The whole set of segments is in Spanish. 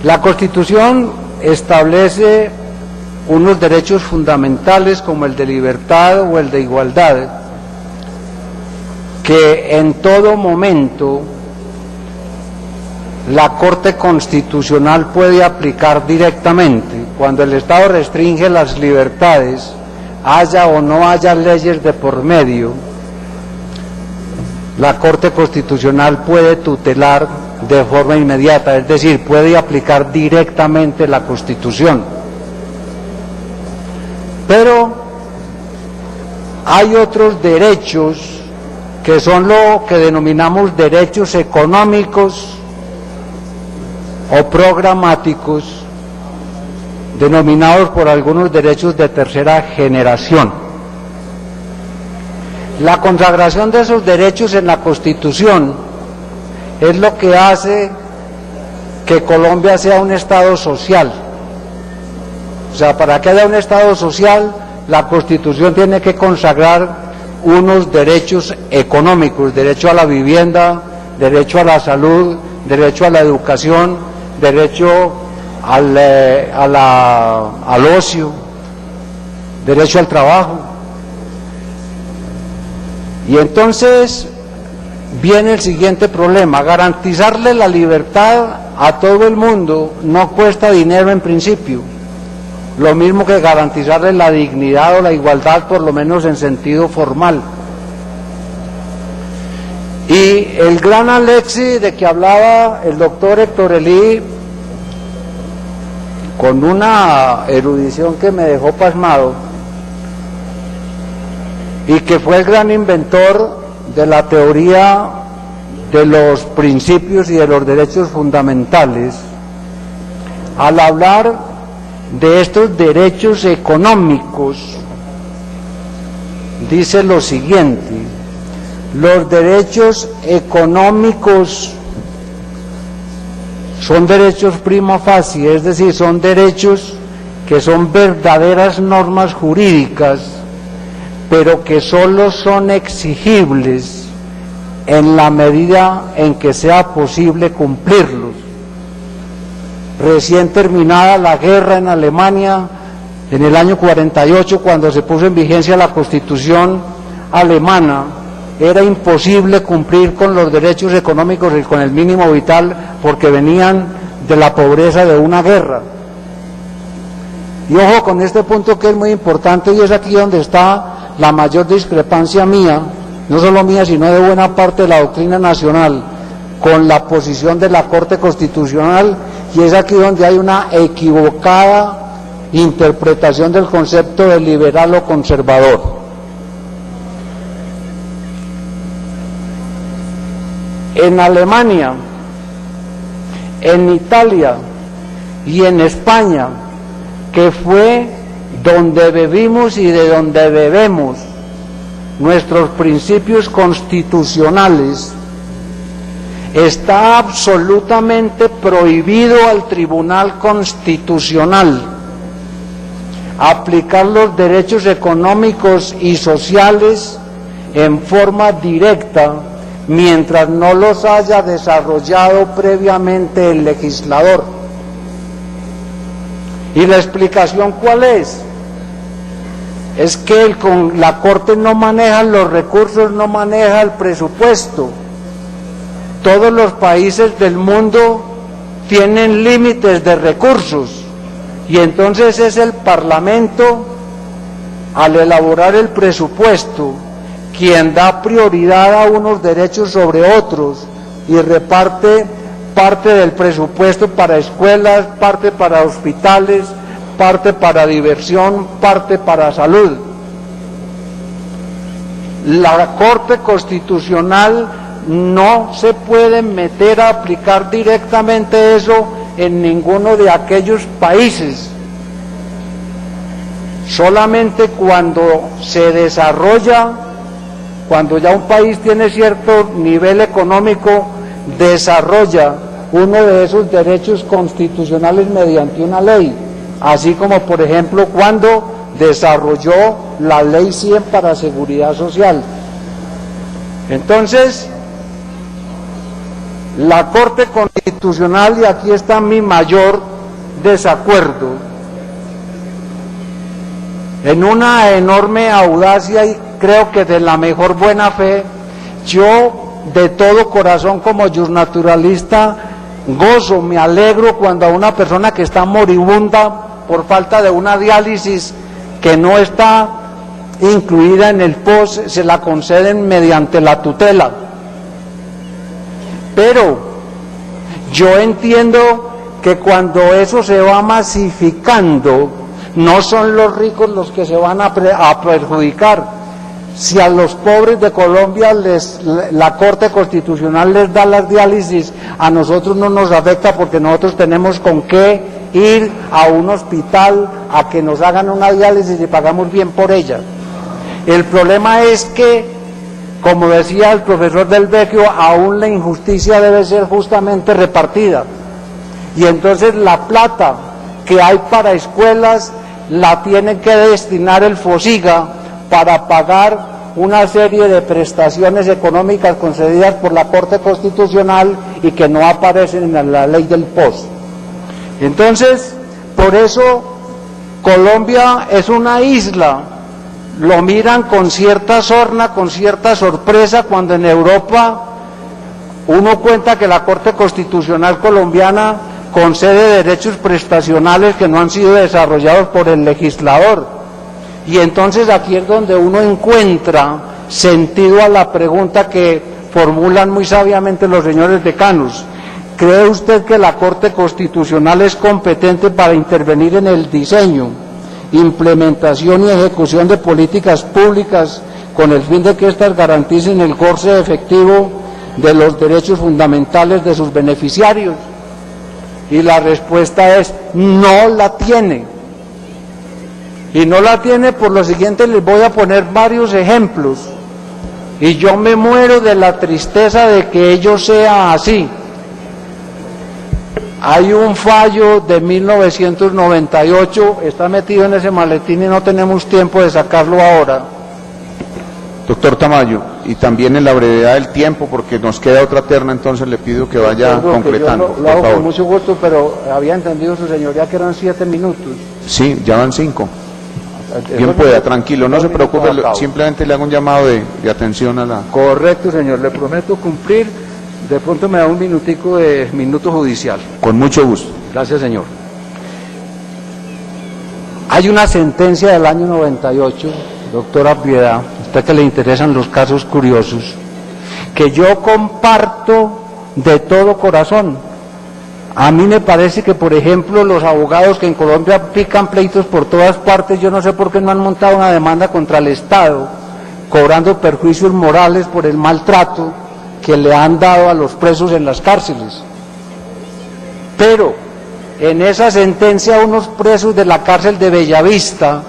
La Constitución establece unos derechos fundamentales como el de libertad o el de igualdad, que en todo momento la Corte Constitucional puede aplicar directamente. Cuando el Estado restringe las libertades, haya o no haya leyes de por medio, la Corte Constitucional puede tutelar de forma inmediata, es decir, puede aplicar directamente la Constitución. Pero hay otros derechos que son lo que denominamos derechos económicos o programáticos, denominados por algunos derechos de tercera generación. La consagración de esos derechos en la Constitución es lo que hace que Colombia sea un Estado social. O sea, para que haya un Estado social, la Constitución tiene que consagrar unos derechos económicos: derecho a la vivienda, derecho a la salud, derecho a la educación, derecho al ocio, derecho al trabajo. Y entonces viene el siguiente problema: garantizarle la libertad a todo el mundo no cuesta dinero en principio, lo mismo que garantizarle la dignidad o la igualdad, por lo menos en sentido formal. Y el gran Alexis de que hablaba el doctor Héctor Elí, con una erudición que me dejó pasmado, y que fue el gran inventor de la teoría de los principios y de los derechos fundamentales, al hablar de estos derechos económicos, dice lo siguiente: los derechos económicos son derechos prima facie, es decir, son derechos que son verdaderas normas jurídicas, pero que solo son exigibles en la medida en que sea posible cumplirlos. Recién terminada la guerra en Alemania, en el año 48, cuando se puso en vigencia la Constitución alemana, era imposible cumplir con los derechos económicos y con el mínimo vital, porque venían de la pobreza de una guerra. Y ojo con este punto, que es muy importante, y es aquí donde está la mayor discrepancia mía, no solo mía, sino de buena parte de la doctrina nacional, con la posición de la Corte Constitucional, y es aquí donde hay una equivocada interpretación del concepto de liberal o conservador. En Alemania, en Italia y en España, que fue donde bebimos y de donde bebemos nuestros principios constitucionales, está absolutamente prohibido al Tribunal Constitucional aplicar los derechos económicos y sociales en forma directa mientras no los haya desarrollado previamente el legislador. ¿Y la explicación cuál es? Es que la Corte no maneja los recursos, no maneja el presupuesto. Todos los países del mundo tienen límites de recursos, y entonces es el Parlamento, al elaborar el presupuesto, quien da prioridad a unos derechos sobre otros y reparte parte del presupuesto para escuelas, parte para hospitales, parte para diversión, parte para salud. La Corte Constitucional no se puede meter a aplicar directamente eso en ninguno de aquellos países. Solamente cuando se desarrolla, cuando ya un país tiene cierto nivel económico, desarrolla uno de esos derechos constitucionales mediante una ley, así como por ejemplo cuando desarrolló la Ley 100 para seguridad social. Entonces, La Corte Constitucional, y aquí está mi mayor desacuerdo, en una enorme audacia y creo que de la mejor buena fe, yo de todo corazón como justnaturalista gozo, me alegro cuando a una persona que está moribunda por falta de una diálisis que no está incluida en el POS, se la conceden mediante la tutela. Pero yo entiendo que cuando eso se va masificando, no son los ricos los que se van a perjudicar. Si a los pobres de Colombia la Corte Constitucional les da las diálisis, a nosotros no nos afecta porque nosotros tenemos con qué ir a un hospital a que nos hagan una diálisis y pagamos bien por ella. El problema es que, como decía el profesor Del Vecchio, aún la injusticia debe ser justamente repartida. Y entonces la plata que hay para escuelas la tiene que destinar el FOSIGA para pagar una serie de prestaciones económicas concedidas por la Corte Constitucional y que no aparecen en la ley del POS. Entonces, por eso Colombia es una isla. Lo miran con cierta sorna, con cierta sorpresa, cuando en Europa uno cuenta que la Corte Constitucional colombiana concede derechos prestacionales que no han sido desarrollados por el legislador. Y entonces aquí es donde uno encuentra sentido a la pregunta que formulan muy sabiamente los señores decanos. ¿Cree usted que la Corte Constitucional es competente para intervenir en el diseño, implementación y ejecución de políticas públicas con el fin de que éstas garanticen el goce efectivo de los derechos fundamentales de sus beneficiarios? Y la respuesta es: no la tiene. Y no la tiene por lo siguiente, les voy a poner varios ejemplos. Y yo me muero de la tristeza de que ello sea así. Hay un fallo de 1998, está metido en ese maletín y no tenemos tiempo de sacarlo ahora. Doctor Tamayo, y también en la brevedad del tiempo, porque nos queda otra terna, entonces le pido que vaya concretando. Yo lo hago con mucho gusto, pero había entendido su señoría que eran 7 minutos. Sí, ya van 5. Bien pueda, tranquilo, no se preocupe, simplemente le hago un llamado de atención a la... Correcto, señor, le prometo cumplir. De pronto me da un minutico de minuto judicial. Con mucho gusto. Gracias, señor. Hay una sentencia del año 98, doctora Piedad, usted que le interesan los casos curiosos, que yo comparto de todo corazón. A mí me parece que, por ejemplo, los abogados que en Colombia pican pleitos por todas partes, yo no sé por qué no han montado una demanda contra el Estado, cobrando perjuicios morales por el maltrato que le han dado a los presos en las cárceles. Pero en esa sentencia unos presos de la cárcel de Bellavista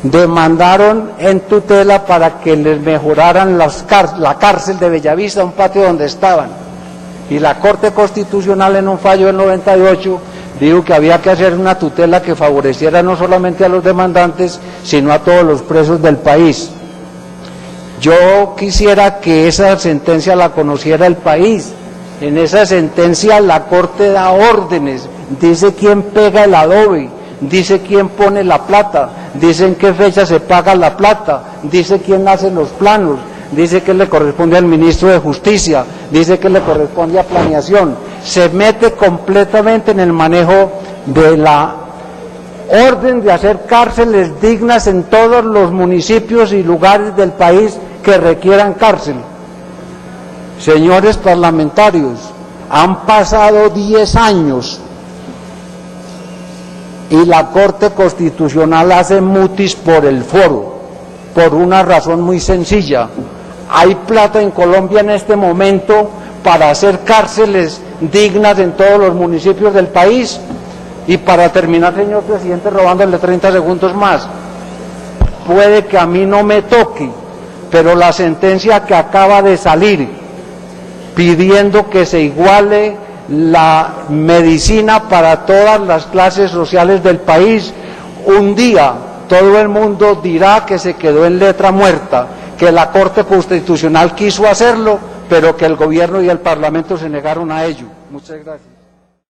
demandaron en tutela para que les mejoraran la cárcel de Bellavista, un patio donde estaban. Y la Corte Constitucional, en un fallo del 98, dijo que había que hacer una tutela que favoreciera no solamente a los demandantes, sino a todos los presos del país. Yo quisiera que esa sentencia la conociera el país. En esa sentencia la Corte da órdenes, dice quién pega el adobe, dice quién pone la plata, dice en qué fecha se paga la plata, dice quién hace los planos, dice que le corresponde al ministro de Justicia, dice que le corresponde a Planeación. Se mete completamente en el manejo de la orden de hacer cárceles dignas en todos los municipios y lugares del país que requieran cárcel. Señores parlamentarios, han pasado 10 años y la Corte Constitucional hace mutis por el foro, por una razón muy sencilla. Hay plata en Colombia en este momento para hacer cárceles dignas en todos los municipios del país. Y para terminar, señor presidente, robándole 30 segundos más, puede que a mí no me toque, pero la sentencia que acaba de salir pidiendo que se iguale la medicina para todas las clases sociales del país, un día todo el mundo dirá que se quedó en letra muerta, que la Corte Constitucional quiso hacerlo, pero que el gobierno y el Parlamento se negaron a ello. Muchas gracias.